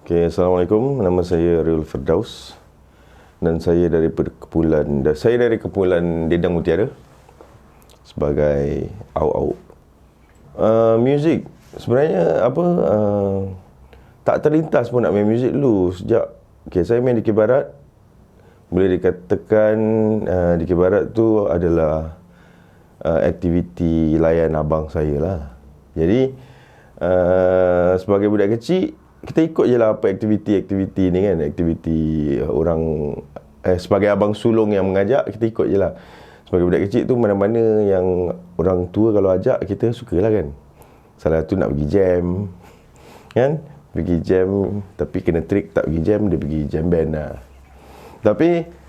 Okay, Assalamualaikum. Nama saya Riul Firdaus dan saya dari Kepulauan Dendang Mutiara sebagai Au-Au. Muzik sebenarnya tak terlintas pun nak main muzik dulu sejak saya main di Kibarat. Boleh dikatakan di Kibarat tu adalah aktiviti layan abang saya lah. Jadi sebagai budak kecil, kita ikut je lah apa aktiviti ni kan. Aktiviti orang sebagai abang sulung yang mengajak, kita ikut je lah. Sebagai budak kecil tu, mana-mana yang orang tua kalau ajak, kita sukalah kan. Salah tu nak pergi jam kan, pergi jam, tapi kena trik tak pergi jam, dia pergi jam band lah. Tapi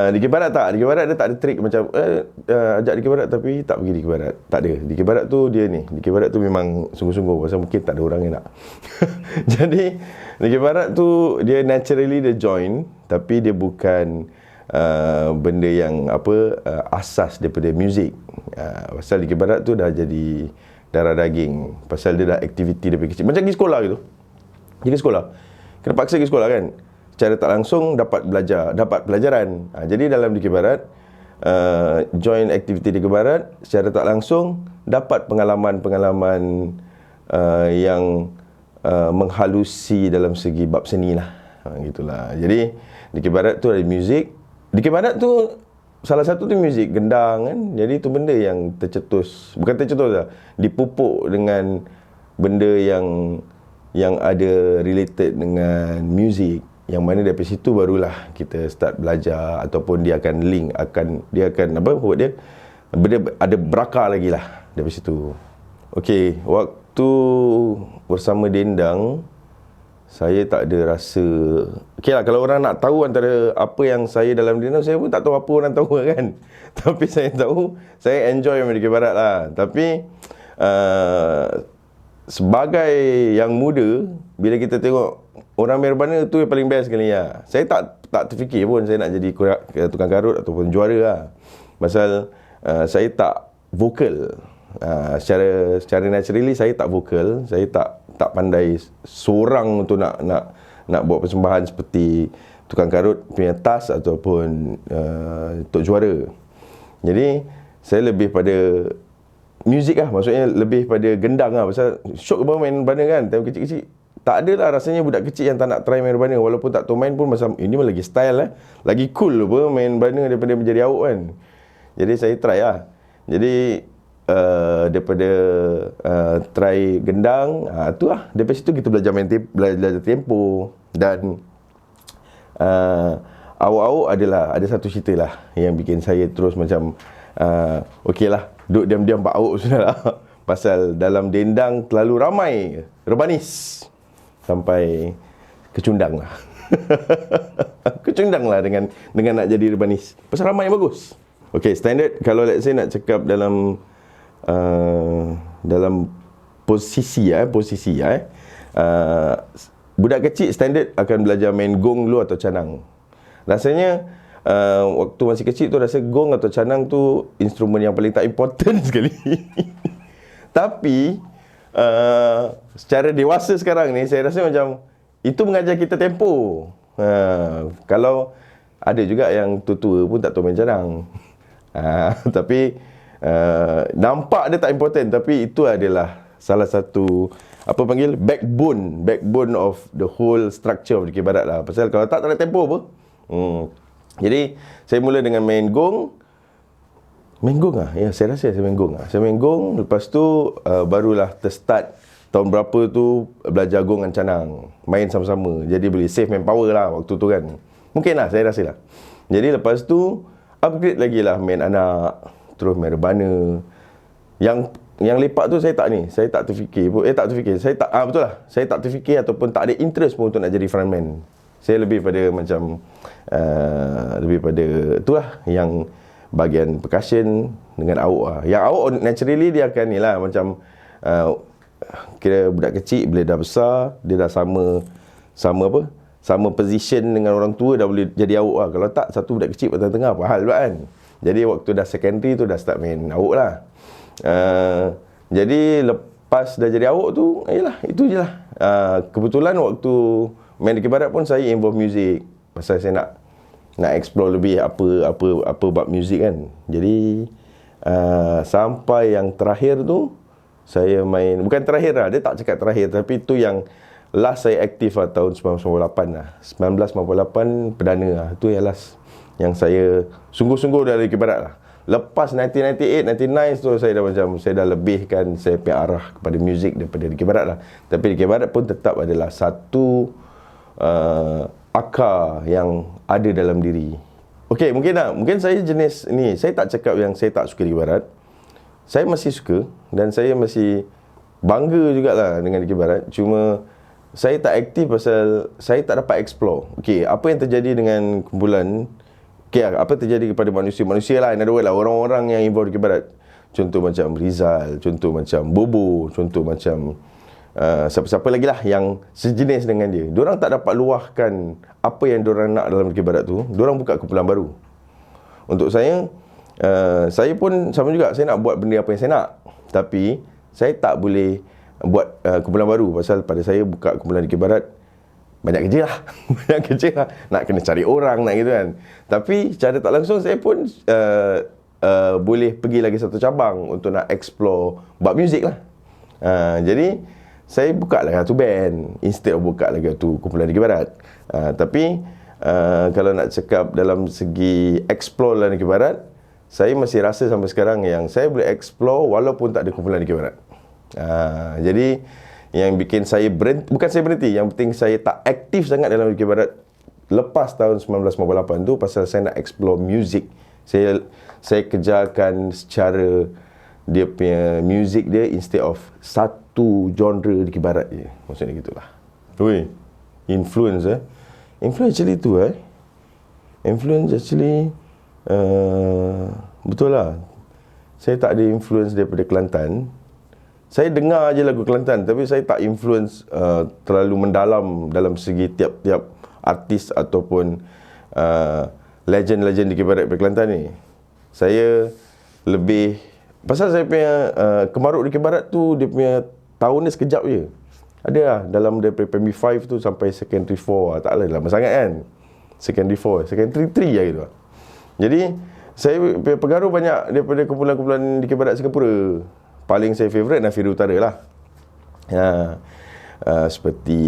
di Kibarat tak, di Kibarat dia tak ada trik macam ajak di Kibarat tapi tak pergi di Kibarat. Tak ada. Di Kibarat tu dia ni, di Kibarat tu memang sungguh-sungguh pasal mungkin tak ada orang yang nak. Jadi di Kibarat tu dia naturally dia join, tapi dia bukan benda yang asas daripada muzik. Pasal di Kibarat tu dah jadi darah daging, pasal dia dah aktiviti daripada kecil. Macam pergi sekolah gitu. Pergi sekolah, kena paksa pergi sekolah kan. Secara tak langsung dapat pelajaran. Jadi dalam di Kibarat, join aktiviti di Kibarat, secara tak langsung dapat pengalaman-pengalaman yang menghalusi dalam segi bab seni lah. Gitulah. Jadi di Kibarat tu ada muzik. Di Kibarat tu salah satu tu muzik gendang kan. Jadi tu benda yang bukan tercetus lah, dipupuk dengan benda yang ada related dengan muzik. Yang mana dari situ barulah kita start belajar, ataupun dia akan link, dia akan benda ada berakar lagi lah dari situ. Okey, waktu bersama Dendang, saya tak ada rasa. Okey lah, kalau orang nak tahu antara apa yang saya dalam Dendang, saya pun tak tahu apa orang tahu kan. Tapi saya tahu, saya enjoy main di Kibarat lah. Tapi sebagai yang muda, bila kita tengok orang Merbana tu yang paling best sekali lah. Saya tak terfikir pun saya nak jadi tukang karut ataupun juara lah. Pasal saya tak vokal. Secara naturally saya tak vokal. Saya tak pandai seorang untuk nak buat persembahan seperti tukang karut punya tas ataupun untuk juara. Jadi saya lebih pada muzik lah. Maksudnya lebih pada gendang lah. Pasal syok apa main Merbana kan, time kecil-kecil. Tak adalah rasanya budak kecil yang tak nak try main Merbana. Walaupun tak tahu main pun macam ini lagi style lagi cool apa main Merbana daripada menjadi awak kan. Jadi saya try lah. Jadi daripada try gendang, tu lah. Daripada situ kita belajar belajar tempo. Dan awak ada satu cerita lah yang bikin saya terus macam okey lah, duduk diam-diam pak awak sudah lah. Pasal dalam Dendang terlalu ramai rebanis sampai kecundang lah. Kecundang lah dengan nak jadi rebanis. Pasal ramai yang bagus. Okay, standard kalau let's say nak cakap dalam posisi budak kecil standard akan belajar main gong dulu atau canang. Rasanya waktu masih kecil tu rasa gong atau canang tu instrumen yang paling tak important sekali. Tapi secara dewasa sekarang ni, saya rasa macam itu mengajar kita tempo. Kalau ada juga yang tua-tua pun tak tahu main canang. Tapi nampak dia tak important, tapi itu adalah salah satu backbone of the whole structure of the Kibarat lah. Pasal kalau tak ada tempo apa. Jadi saya mula dengan main gong. Ya, saya rasa saya main gong. Saya main gong, lepas tu barulah terstart tahun berapa tu belajar gong dengan canang. Main sama-sama. Jadi boleh save manpower lah waktu tu kan. Mungkin lah, saya rasa lah. Jadi lepas tu upgrade lagi lah main anak, terus main Merbana. Yang lepak tu saya tak terfikir pun. Betul lah. Saya tak terfikir ataupun tak ada interest pun untuk nak jadi frontman. Saya lebih pada macam itulah yang bahagian percussion dengan awak lah. Yang awak naturally dia akan ni lah, macam kira budak kecil bila dah besar, dia dah sama position dengan orang tua, dah boleh jadi awak lah. Kalau tak, satu budak kecil pada tengah apa hal pula kan. Jadi waktu dah secondary tu dah start main awak lah. Jadi lepas dah jadi awak tu, itu je lah. Kebetulan waktu main Dikir Barat pun saya involve music. Pasal saya nak explore lebih apa bab music kan. Jadi sampai yang terakhir tu saya main, bukan terakhir lah, dia tak cakap terakhir, tapi tu yang last saya aktif lah, tahun 1998 lah. 1998 perdana lah. Tu yang last yang saya sungguh-sungguh dari Dikir Barat lah. Lepas 1998, 1999 tu saya dah lebihkan saya punya arah kepada muzik daripada Dikir Barat lah. Tapi Dikir Barat pun tetap adalah satu akar yang ada dalam diri. Okey, mungkin saya jenis ni, saya tak cakap yang saya tak suka Dikir Barat. Saya masih suka dan saya masih bangga jugalah dengan Dikir Barat. Cuma saya tak aktif pasal saya tak dapat explore. Okey, apa yang terjadi dengan kumpulan, apa terjadi kepada manusia-manusia lah, in other words lah, orang-orang yang involved Dikir Barat. Contoh macam Rizal, contoh macam Bobo, contoh macam siapa-siapa lagi lah yang sejenis dengan dia. Diorang tak dapat luahkan apa yang diorang nak dalam Dikir Barat tu. Diorang buka kumpulan baru. Untuk saya pun sama juga. Saya nak buat benda apa yang saya nak, tapi saya tak boleh buat kumpulan baru. Pasal pada saya buka kumpulan Dikir Barat banyak kerja lah. Banyak kerja lah. Nak kena cari orang, nak gitu kan. Tapi secara tak langsung saya pun boleh pergi lagi satu cabang untuk nak explore bab muzik lah. Jadi saya buka lagi satu band instead of buka lagi satu kumpulan Dikir Barat. Tapi kalau nak cakap dalam segi explore dalam Dikir Barat, saya masih rasa sampai sekarang yang saya boleh explore walaupun tak ada kumpulan Dikir Barat. Jadi yang bikin saya berhenti, bukan saya berhenti, yang penting saya tak aktif sangat dalam Dikir Barat lepas tahun 1998 tu, pasal saya nak explore music. Saya kejarkan secara dia punya music dia instead of satu genre Dikir Barat je. Maksudnya gitulah. Oi, influence influence actually tu influence actually betul lah. Saya tak ada influence daripada Kelantan. Saya dengar je lagu Kelantan, tapi saya tak influence terlalu mendalam dalam segi tiap-tiap artis ataupun legend-legend Dikir Barat daripada Kelantan ni. Saya lebih, pasal saya punya kemaruk Dikir Barat tu, dia punya tahun ni sekejap je. Ada lah dalam daripada primary 5 tu sampai secondary 4 lah. Tak lah, lama sangat kan. Secondary 4, secondary 3 lah gitu. Jadi saya pengaruh banyak daripada kumpulan-kumpulan Dikir Barat Singapura. Paling saya favourite Nafiri Utara lah. Seperti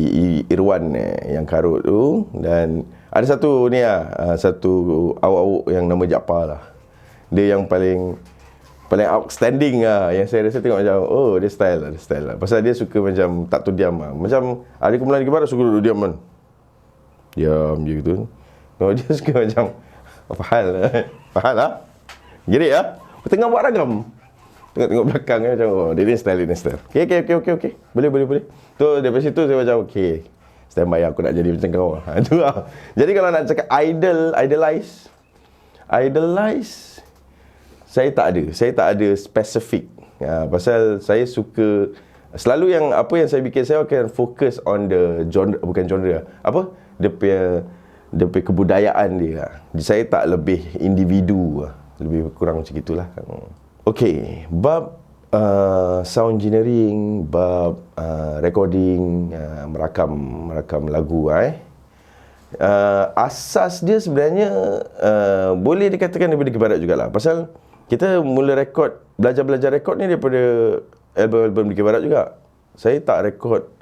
Irwan yang karut tu. Dan ada satu ni lah, satu awak-awak yang nama Jaafar lah. Dia yang paling outstanding lah. Yang saya rasa tengok macam, oh dia style lah. Pasal dia suka macam tak tu diam lah. Macam ada kumpulan Dikir Barat suka duduk diam kan. Diam je gitu. Kalau dia suka macam, Fahal lah. Gerik lah. Tengah buat ragam. Tengok belakang macam, oh dia ni style. Okay. Boleh. Tu daripada situ saya macam, okay, stand by aku nak jadi macam kau. Tu lah. Jadi kalau nak cakap idolize, saya tak ada spesifik. Pasal saya suka, selalu yang apa yang saya bikin, saya akan fokus on the genre, bukan genre, apa? Dia punya kebudayaan dia. Saya tak lebih individu, lebih kurang macam gitulah. Okey, bab sound engineering, bab recording, merakam lagu asas dia sebenarnya boleh dikatakan daripada Dikir Barat jugalah. Pasal kita mula belajar rekod ni daripada album-album Dikir Barat juga. Saya tak rekod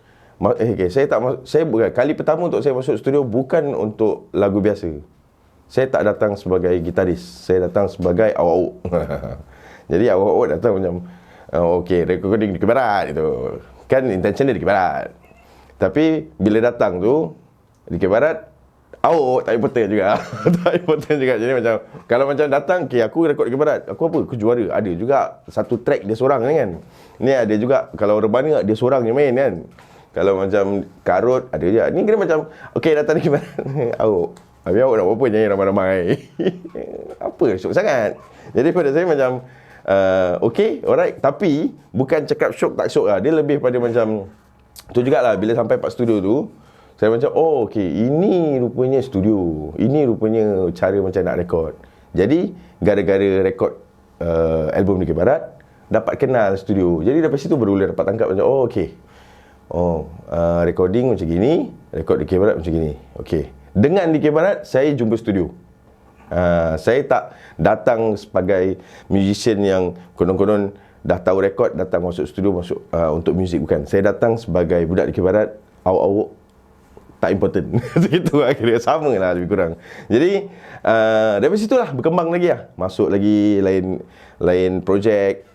saya bukan kali pertama untuk saya masuk studio bukan untuk lagu biasa. Saya tak datang sebagai gitaris, saya datang sebagai awak-awak. Jadi awak-awak datang macam recording Dikir Barat itu. Kan intention dia Dikir Barat. Tapi bila datang tu Dikir Barat, awak tak important juga. Tak important juga. Jadi macam kalau macam datang, aku rekod Dikir Barat, aku apa? Aku juara. Ada juga satu track dia seorang kan. Ni ada juga kalau Rebana dia seorang je main kan. Kalau macam Karut ada je. Ni kira macam datang Dikir Barat. Awak. Habis awak nak buat apa nyanyi ramai-ramai. Apa? Syok sangat. Jadi pada saya macam alright. Tapi bukan cakap syok tak syok lah. Dia lebih pada macam tu jugalah. Bila sampai part studio tu, saya macam ini rupanya studio. Ini rupanya cara macam nak rekod. Jadi gara-gara rekod album Dikir Barat, dapat kenal studio. Jadi dari situ baru boleh dapat tangkap macam recording macam gini, record di kamerat macam gini. Okey. Dengan di kamerat, saya jumpa studio. Saya tak datang sebagai musician yang konon-konon dah tahu rekod, datang masuk studio, masuk untuk muzik, bukan. Saya datang sebagai budak di kamerat, awak-awak tak important. Itu akhirnya sama lah lebih kurang. Jadi dari situlah berkembang lagi lah. Masuk lagi lain projek.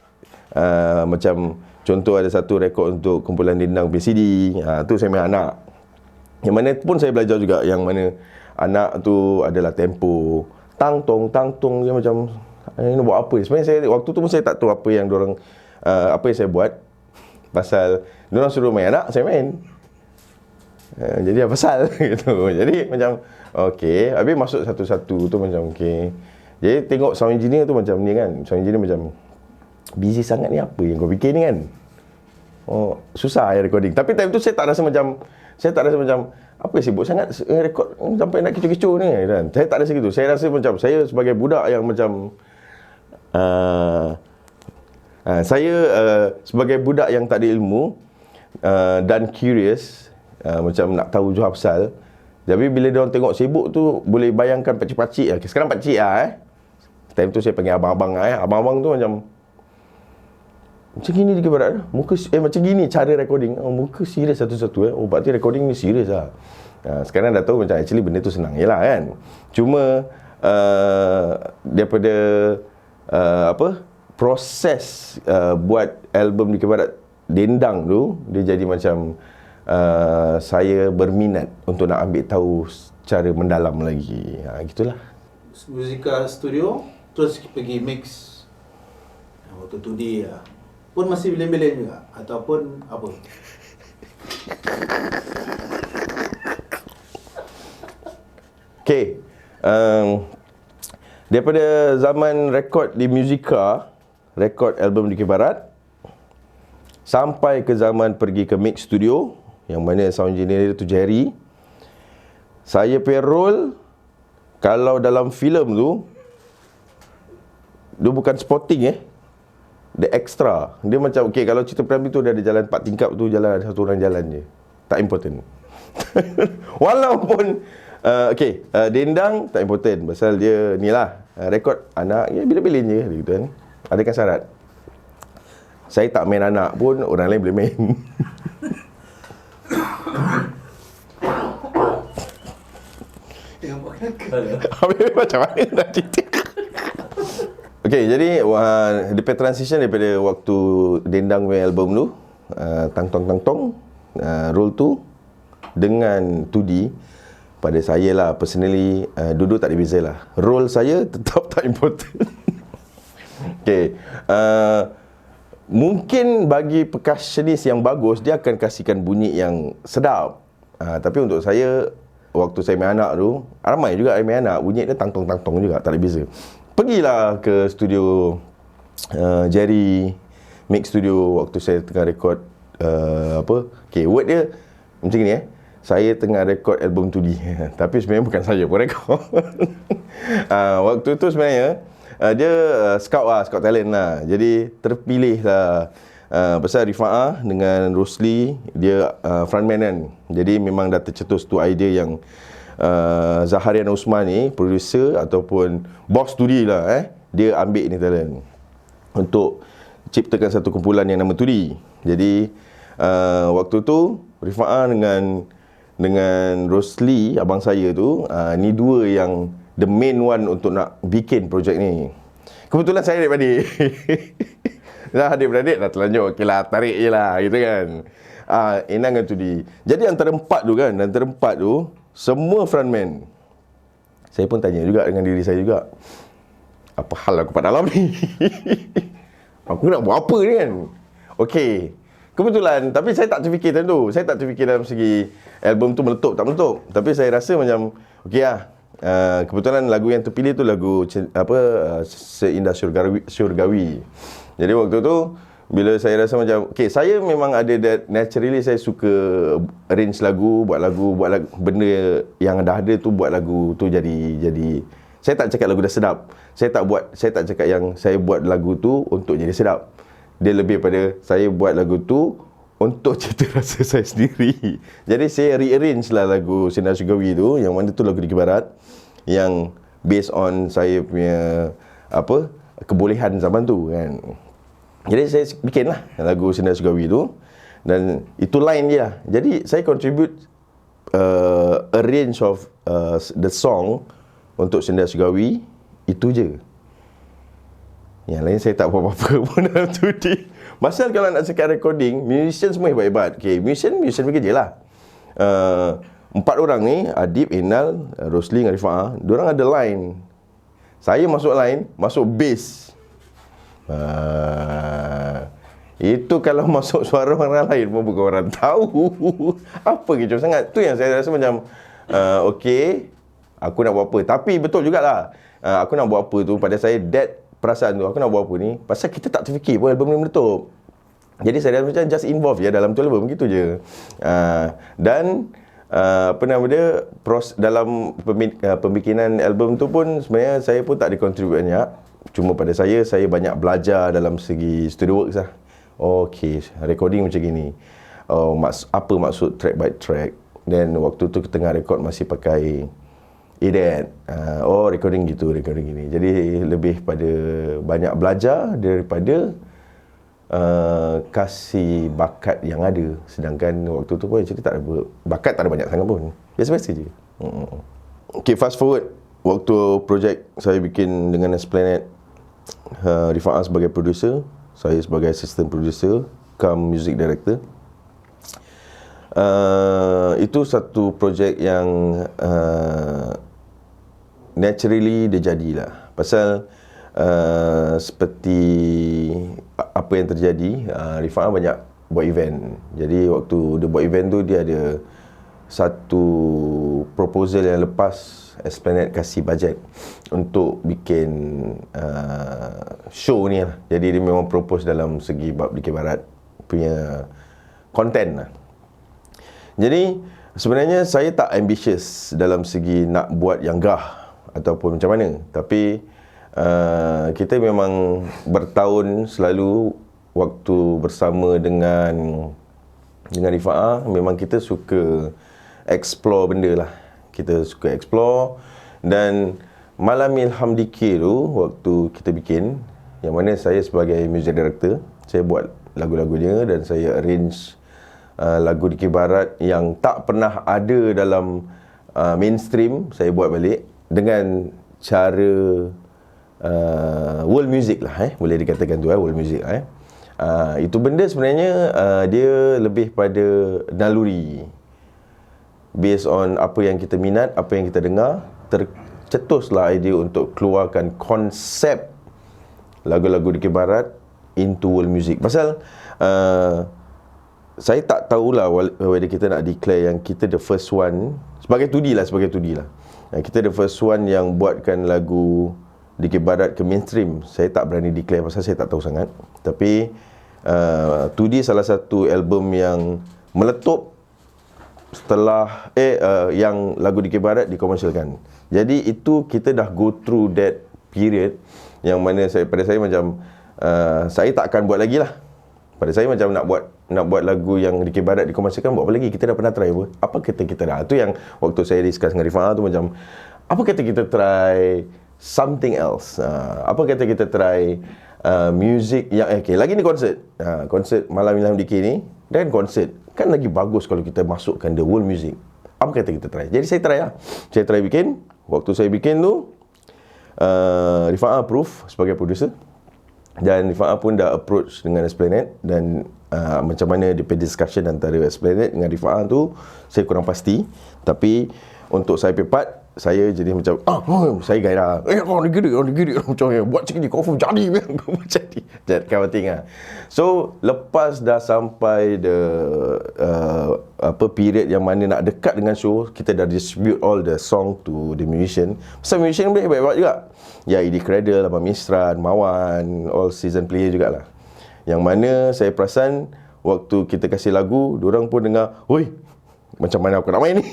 Macam contoh ada satu rekod untuk kumpulan Dendang PCD. Tu saya main anak. Yang mana pun saya belajar juga, yang mana anak tu adalah tempo tang tong dia macam ini buat apa. Sebenarnya saya waktu tu pun saya tak tahu apa yang diorang apa yang saya buat. Pasal diorang suruh main anak, saya main. Jadi apa pasal gitu. Jadi macam okey, habis masuk satu-satu tu macam okey. Jadi tengok sound engineer tu macam ni kan. Sound engineer macam busy sangat ni, apa yang kau fikir ni kan. Susah ya recording. Tapi time tu saya tak rasa macam apa sibuk sangat rekod sampai nak kecoh-kecoh ni kan. Saya tak rasa gitu. Saya rasa macam saya sebagai budak yang macam saya sebagai budak yang tak ada ilmu dan curious, macam nak tahu jual pasal. Jadi bila dia orang tengok sibuk tu, boleh bayangkan pakcik-pakcik lah. Sekarang pakcik lah Time tu saya panggil abang-abang lah Abang-abang tu macam gini dia berat muka macam gini cara recording. Muka serius satu-satu berarti recording ni serius lah. Sekarang dah tahu macam actually benda tu senang jelah kan. Cuma daripada proses buat album di Kebarat Dendang tu, dia jadi macam saya berminat untuk nak ambil tahu secara mendalam lagi. Gitulah. Musika studio terus pergi mix waktu tu dia pun masih belen-belen juga ataupun apa? Okay, daripada zaman rekod di Musika, rekod album di Barat, sampai ke zaman pergi ke mix studio, yang mana sound engineer tu Jerry. Saya punya role, kalau dalam filem tu, dia bukan spotting dia extra. Dia macam, okay, kalau cerita Piramli tu dia ada jalan 4 tingkap tu, jalan ada satu orang jalan je. Tak important. Walaupun Dendang tak important. Pasal dia ni lah, rekod anak, bila-bila je gitu kan. Adakan syarat. Saya tak main anak pun, orang lain boleh main. Habis macam mana nak cerita? Okay, jadi daripada transition daripada waktu Dendang punya album tu, Tang Tong, role tu dengan 2D, pada saya lah personally, duduk tak ada beza lah. Role saya tetap tak important. Okay, mungkin bagi percussionist yang bagus, dia akan kasihkan bunyi yang sedap. Tapi untuk saya, waktu saya main anak tu, ramai juga yang main anak, bunyi dia tang-tong juga, tak ada beza. Pergilah ke studio Jerry, mix studio waktu saya tengah rekod okay, word dia macam ni saya tengah rekod album 2D. Tapi sebenarnya bukan saya pun rekod. Waktu tu sebenarnya dia scout talent lah. Jadi terpilih lah pasal Rifa'ah dengan Rosli, dia frontman kan. Jadi memang dah tercetus tu idea yang Zaharian Osman ni, producer ataupun bos 2D lah dia ambil ni talent untuk ciptakan satu kumpulan yang nama 2D. Jadi waktu tu Rifa'ah dengan Rosli, abang saya tu, ni dua yang the main one untuk nak bikin projek ni. Kebetulan saya adik-beradik. Dah adik-beradik dah terlanjur, okey lah, tarik je lah gitu kan. Enang dengan 2D. Jadi antara empat tu semua frontman. Saya pun tanya juga dengan diri saya juga, apa hal aku kat dalam ni? Aku nak buat apa ni kan? Okey, kebetulan, tapi saya tak terfikir time tu. Saya tak terfikir dalam segi album tu meletup tak meletup. Tapi saya rasa macam okey lah. Kebetulan lagu yang terpilih tu lagu Seindah Syurgawi. Jadi waktu tu bila saya rasa macam okey, saya memang ada naturally saya suka arrange lagu, buat lagu benda yang dah ada tu, buat lagu tu jadi saya tak cakap lagu dah sedap. Saya tak cakap yang saya buat lagu tu untuk jadi sedap. Dia lebih pada saya buat lagu tu untuk cita rasa saya sendiri. Jadi saya rearrange lah lagu Sinar Syurgawi tu, yang mana tu lagu Dikir Barat, yang based on saya punya kebolehan zaman tu kan. Jadi saya bikin lah lagu Sinar Syurgawi tu, dan itu line dia. Jadi saya contribute a range of the song untuk Sinar Syurgawi, itu je. Yang lain saya tak buat apa-apa pun dalam studi. Pasal kalau nak cakap recording, musician semua hebat-hebat. Okay, musician bekerja lah. 4 orang ni, Adib, Enal, Rosli dengan Rifa'ah, diorang ada line. Saya masuk line, masuk bass. Itu kalau masuk suara orang lain pun bukan orang tahu. Apa kecoh sangat. Tu yang saya rasa macam okay, aku nak buat apa. Tapi betul jugalah, aku nak buat apa tu, pada saya that perasaan tu, aku nak buat apa ni, pasal kita tak terfikir pun album ni meletup. Jadi saya rasa macam just involve je dalam tu album, begitu je. Dan apa nama dia, dalam pembikinan album tu pun sebenarnya saya pun tak ada contribute banyak. Cuma pada saya banyak belajar dalam segi studio works lah. Okay, recording macam gini. Apa maksud track by track. Dan waktu tu tengah record masih pakai Edet. Recording gitu, recording gini. Jadi lebih pada banyak belajar daripada kasih bakat yang ada. Sedangkan waktu tu pun actually tak ada bakat, tak ada banyak sangat pun. Biasa-biasa je. Okay, fast forward. Waktu projek saya bikin dengan Esplanade, Rifa'ah sebagai producer, saya sebagai assistant producer cum music director. Itu satu projek yang naturally dia jadilah. Pasal seperti apa yang terjadi, Rifa'ah banyak buat event. Jadi waktu dia buat event tu, dia ada satu proposal yang lepas Esplanade kasih bajet untuk bikin show ni lah. Jadi dia memang propose dalam segi bab Dikir Barat punya konten lah. Jadi sebenarnya saya tak ambitious dalam segi nak buat yang gah ataupun macam mana. Tapi kita memang bertahun selalu waktu bersama dengan Rifa'ah, memang kita suka explore benda lah. Kita suka explore. Dan Malam Ilham Dikir tu, waktu kita bikin, yang mana saya sebagai music director, saya buat lagu-lagu dia dan saya arrange lagu Dikir Barat yang tak pernah ada dalam mainstream, saya buat balik dengan cara world music lah, boleh dikatakan tu world music lah. Itu benda sebenarnya dia lebih pada naluri, based on apa yang kita minat, apa yang kita dengar, tercetuslah idea untuk keluarkan konsep lagu-lagu Dikir Barat into world music. Pasal saya tak tahulah whether kita nak declare yang kita the first one, sebagai 2D lah. Kita the first one yang buatkan lagu Dikir Barat ke mainstream. Saya tak berani declare pasal saya tak tahu sangat. Tapi 2D salah satu album yang meletup setelah yang lagu Dikir Barat dikomersialkan. Jadi itu kita dah go through that period yang mana pada saya macam saya tak akan buat lagi lah. Pada saya macam nak buat lagu yang Dikir Barat dikomersialkan, buat apa lagi? Kita dah pernah try apa? Apa kata kita dah? Itu yang waktu saya discuss dengan Rifa'ah tu, macam apa kata kita try something else? Apa kata kita try music yang lagi ni konsert. Konsert Malam Ilham Dikir ni dan konsert kan lagi bagus kalau kita masukkan the world music. Apa kata kita try? Jadi saya try lah. Saya try bikin. Waktu saya bikin tu, Rifa'ah approve sebagai producer. Dan Rifa'ah pun dah approach dengan Esplanade. Dan macam mana dia punya discussion antara Esplanade dengan Rifa'ah tu, saya kurang pasti. Tapi untuk saya part, saya jadi macam saya gairah. Orang gini macam buat macam ni confirm jadi that kind of thing lah. So lepas dah sampai the period yang mana nak dekat dengan show, kita dah distribute all the song to the musician. Pasal musician boleh hebat juga. Ya, Eddie Cradle, Abang Misran, Mawan, all season player jugalah. Yang mana saya perasan waktu kita kasih lagu, diorang pun dengar, "Oi, macam mana aku nak main ni?"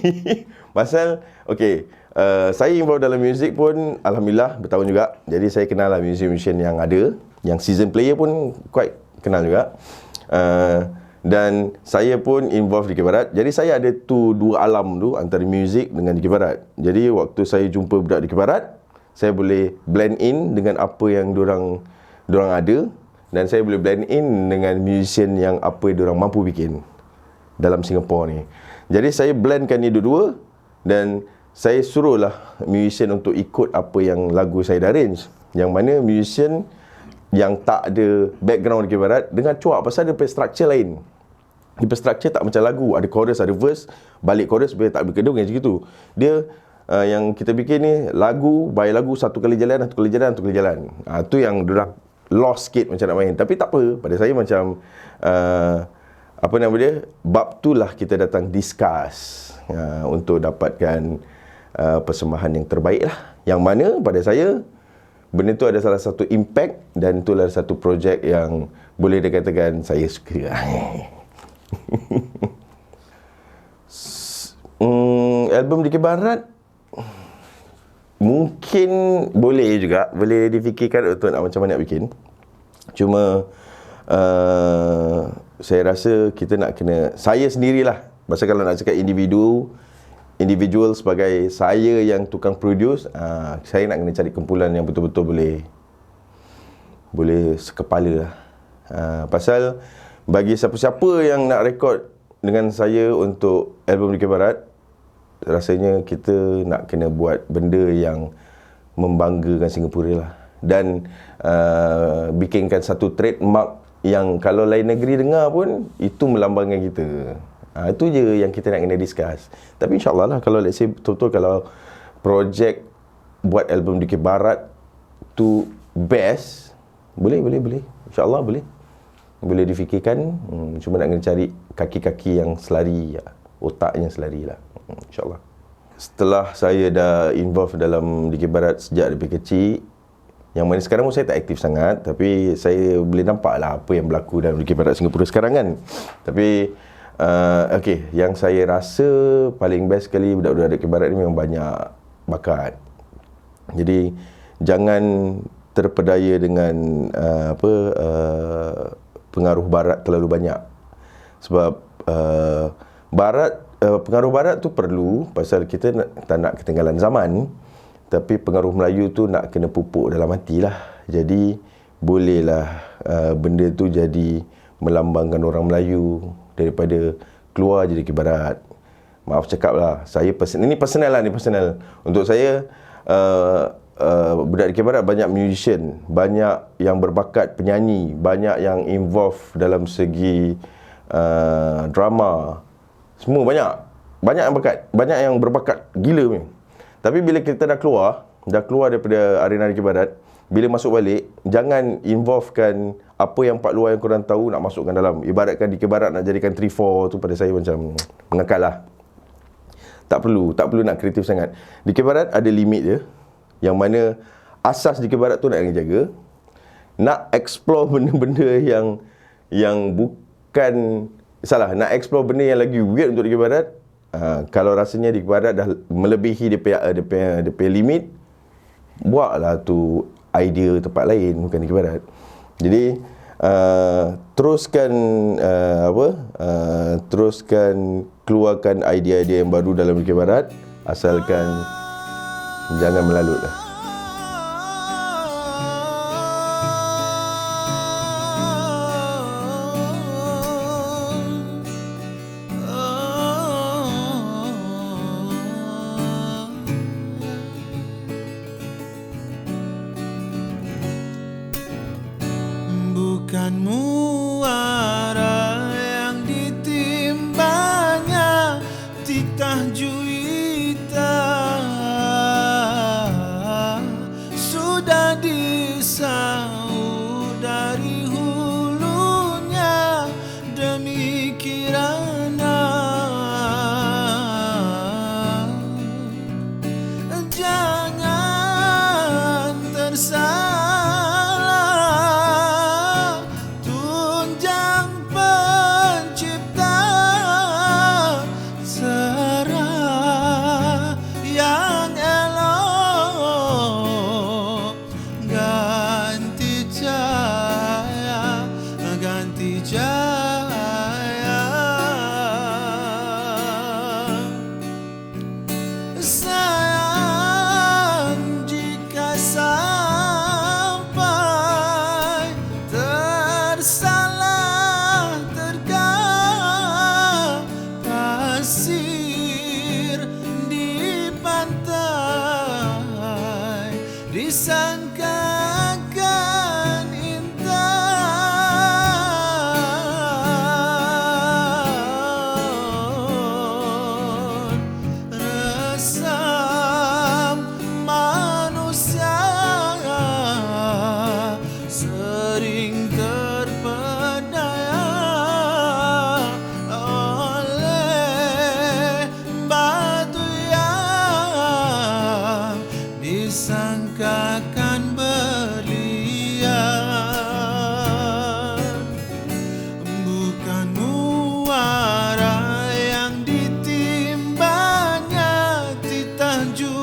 Pasal saya involved dalam music pun alhamdulillah bertahun juga. Jadi saya kenal lah musician yang ada, yang season player pun quite kenal juga. Dan saya pun involved di Dikir Barat. Jadi saya ada dua alam tu, antara muzik dengan Dikir Barat. Jadi waktu saya jumpa budak Dikir Barat, saya boleh blend in dengan apa yang dorang ada, dan saya boleh blend in dengan musician yang apa yang dorang mampu bikin dalam Singapura ni. Jadi saya blendkan ni dua-dua, dan saya suruhlah musician untuk ikut apa yang lagu saya dah arrange. Yang mana musician yang tak ada background Dikir Barat dengan cuak, pasal dia punya structure lain. Dia punya structure tak macam lagu, ada chorus, ada verse, balik chorus, biar tak berkedung macam gitu. Dia yang kita bikin ni lagu by lagu, satu kali jalan. Tu yang diorang lost sikit macam nak main. Tapi tak apa, pada saya macam apa nama dia, bab tu lah kita datang discuss untuk dapatkan persembahan yang terbaik lah. Yang mana pada saya benda tu ada salah satu impact, dan itulah satu projek yang boleh dikatakan saya suka. Album Dikir Barat mungkin boleh difikirkan untuk macam mana nak bikin. Cuma saya rasa kita nak kena, saya sendirilah, pasal kalau nak cakap individual sebagai saya yang tukang produce, saya nak kena cari kumpulan yang betul-betul boleh sekepala lah. Pasal bagi siapa-siapa yang nak rekod dengan saya untuk album Dikir Barat, rasanya kita nak kena buat benda yang membanggakan Singapura lah. Dan bikinkan satu trademark yang kalau lain negeri dengar pun, itu melambangkan kita. Itu je yang kita nak kena discuss. Tapi insyaAllah lah, kalau let's say betul-betul kalau projek buat album Dikir Barat tu best, boleh. InsyaAllah boleh difikirkan. Cuma nak kena cari kaki-kaki yang selari, otak yang selari lah. InsyaAllah. Setelah saya dah involve dalam Dikir Barat sejak daripada kecil, yang mana sekarang pun saya tak aktif sangat, tapi saya boleh nampak lah apa yang berlaku dalam Dikir Barat Singapura sekarang kan. Tapi yang saya rasa paling best sekali budak-budak Dikir Barat ni memang banyak bakat. Jadi jangan terpedaya dengan pengaruh Barat terlalu banyak. Sebab pengaruh Barat tu perlu, pasal kita tak nak ketinggalan zaman. Tapi pengaruh Melayu tu nak kena pupuk dalam hati lah. Jadi bolehlah benda tu jadi melambangkan orang Melayu, daripada keluar je Dikir Barat. Maaf cakap lah, ini personal. Untuk saya, budak Dikir Barat banyak musician, banyak yang berbakat penyanyi, banyak yang involve dalam segi drama. Semua banyak yang berbakat gila ni. Tapi bila kita dah keluar daripada arena Dikir Barat, bila masuk balik, jangan involvekan apa yang part luar yang korang tahu nak masukkan dalam. Ibaratkan Dikir Barat nak jadikan 3-4 tu, pada saya macam mengakal lah. Tak perlu nak kreatif sangat. Dikir Barat ada limit dia, yang mana asas Dikir Barat tu nak kena jaga. Nak explore benda-benda yang bukan salah, nak explore benda yang lagi weird untuk Dikir Barat. Kalau rasanya Dikir Barat dah melebihi dia punya limit, buatlah tu idea tempat lain, bukan Dikir Barat. Jadi teruskan keluarkan idea-idea yang baru dalam Dikir Barat, asalkan jangan melalut lah. Bukan muara yang ditimbanya titah juita, sudah disaut dari hulunya demi kirana. Jangan tersalah, tunjang titah juita